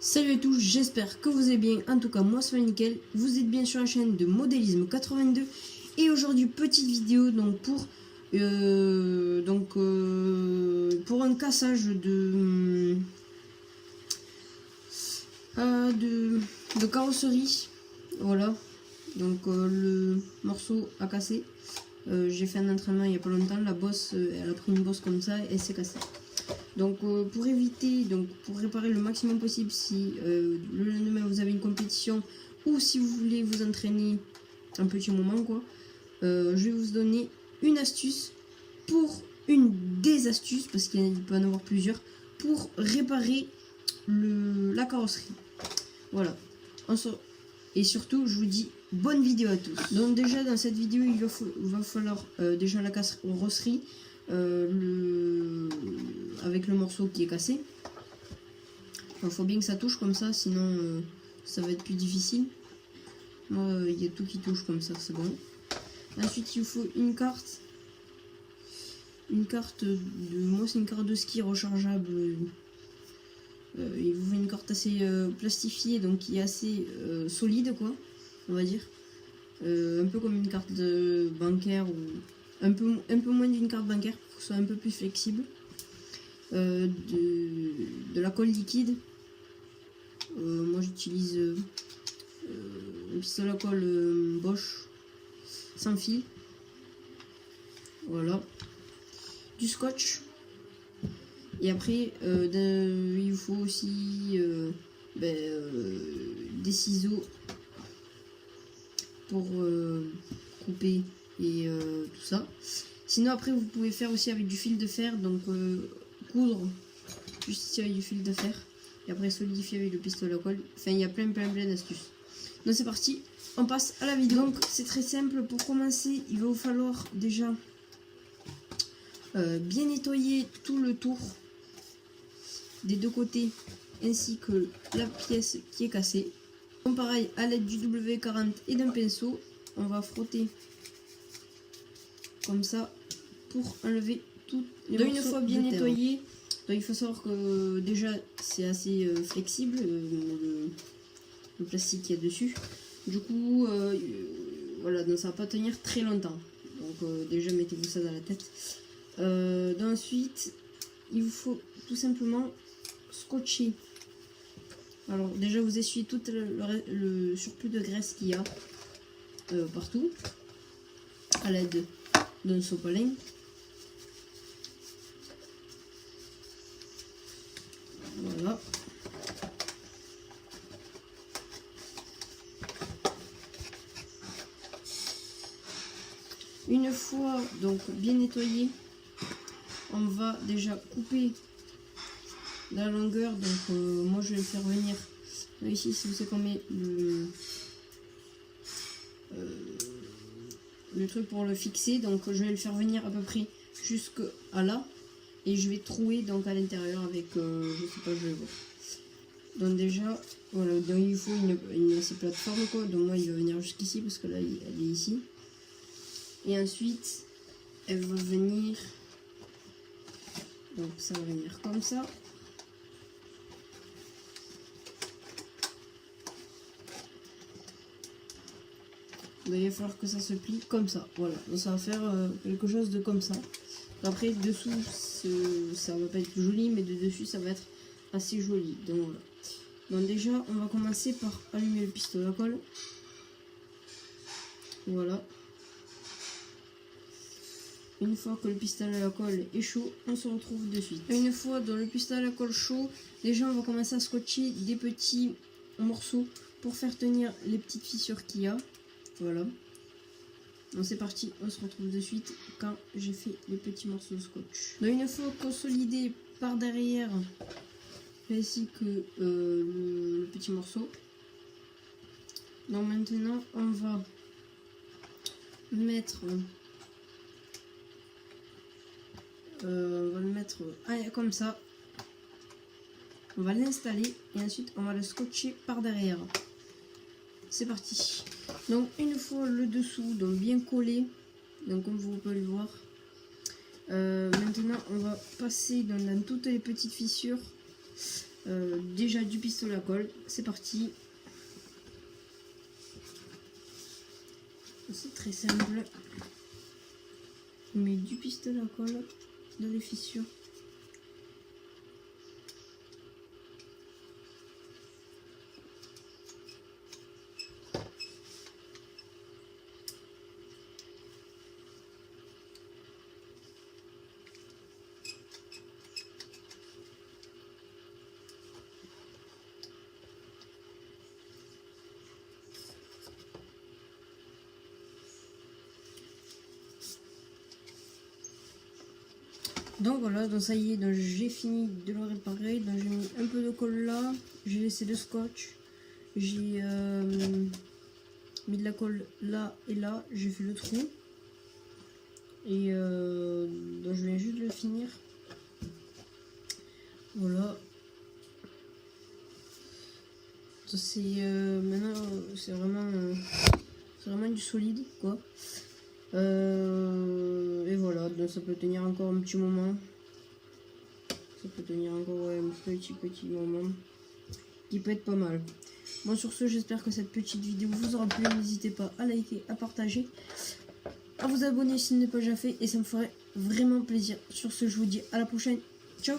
Salut à tous, j'espère que vous allez bien. En tout cas, moi c'est nickel. Vous êtes bien sur la chaîne de Modélisme 82. Et aujourd'hui, petite vidéo donc pour un cassage de carrosserie. Voilà. Donc le morceau a cassé. J'ai fait un entraînement il n'y a pas longtemps. La bosse, elle a pris une bosse comme ça et c'est cassé. Donc pour éviter, pour réparer le maximum possible si le lendemain vous avez une compétition ou si vous voulez vous entraîner un petit moment quoi, je vais vous donner une astuce pour une des astuces, parce qu'il peut en avoir plusieurs, pour réparer la carrosserie. Voilà. Et surtout, je vous dis bonne vidéo à tous. Donc déjà dans cette vidéo, il va falloir déjà la carrosserie. Avec le morceau qui est cassé. Il faut bien que ça touche comme ça, sinon ça va être plus difficile. Moi, il y a tout qui touche comme ça, c'est bon. Ensuite, il faut une carte. Moi, c'est une carte de ski rechargeable. Il vous faut une carte assez plastifiée, donc qui est assez solide, quoi, on va dire. Un peu comme une carte bancaire ou un peu moins d'une carte bancaire pour que ce soit un peu plus flexible. De la colle liquide. Moi j'utilise un pistolet à colle Bosch sans fil. Voilà. Du scotch. Et après il vous faut aussi des ciseaux pour couper et tout ça. Sinon après vous pouvez faire aussi avec du fil de fer, donc coudre juste ici avec du fil de fer et après solidifier avec le pistolet à colle. Enfin il y a plein d'astuces. Donc c'est parti, on passe à la vidéo. Donc c'est très simple. Pour commencer, il va vous falloir déjà bien nettoyer tout le tour des deux côtés ainsi que la pièce qui est cassée. Donc pareil, à l'aide du W40 et d'un pinceau, on va frotter comme ça pour enlever tout. Donc une fois bien nettoyé, donc il faut savoir que déjà c'est assez flexible le plastique qu'il y a dessus. Du coup voilà, donc ça va pas tenir très longtemps. Donc déjà mettez-vous ça dans la tête. Ensuite il vous faut tout simplement scotcher. Alors déjà vous essuyez tout le surplus de graisse qu'il y a partout à l'aide d'un sopalin. Voilà. Une fois donc bien nettoyé, on va déjà couper la longueur. Donc moi je vais le faire venir ici, si vous savez combien le truc pour le fixer, donc je vais le faire venir à peu près jusqu'à là et je vais trouer donc à l'intérieur avec je sais pas, je vais voir. Donc déjà voilà, donc il faut une assez plateforme quoi, donc moi il va venir jusqu'ici parce que là elle est ici et ensuite elle va venir, donc ça va venir comme ça. Donc, il va falloir que ça se plie comme ça, voilà. Donc ça va faire quelque chose de comme ça. Après dessous ça va pas être joli, mais de dessus ça va être assez joli. Donc voilà. Donc déjà on va commencer par allumer le pistolet à colle. Voilà. Une fois que le pistolet à colle est chaud, on se retrouve de suite. Une fois dans le pistolet à colle chaud, déjà on va commencer à scotcher des petits morceaux pour faire tenir les petites fissures qu'il y a. Voilà. Donc c'est parti, on se retrouve de suite quand j'ai fait les petits morceaux de scotch. Donc une fois consolidé par derrière, ainsi que le petit morceau. Donc maintenant on va mettre le mettre comme ça. On va l'installer et ensuite on va le scotcher par derrière. C'est parti. Donc une fois le dessous donc bien collé, donc comme vous pouvez le voir, maintenant on va passer dans toutes les petites fissures déjà du pistolet à colle, c'est parti. C'est très simple. On met du pistolet à colle dans les fissures. Donc voilà, donc ça y est, donc j'ai fini de le réparer. Donc j'ai mis un peu de colle là, j'ai laissé le scotch, j'ai mis de la colle là et là, j'ai fait le trou. Et donc je viens juste de le finir. Voilà. C'est maintenant c'est vraiment du solide quoi. Et voilà, donc ça peut tenir encore un petit moment. Ça peut tenir encore un petit moment. Qui peut être pas mal. Bon sur ce, j'espère que cette petite vidéo vous aura plu. N'hésitez pas à liker, à partager, à vous abonner si ce n'est pas déjà fait. Et ça me ferait vraiment plaisir. Sur ce, je vous dis à la prochaine. Ciao.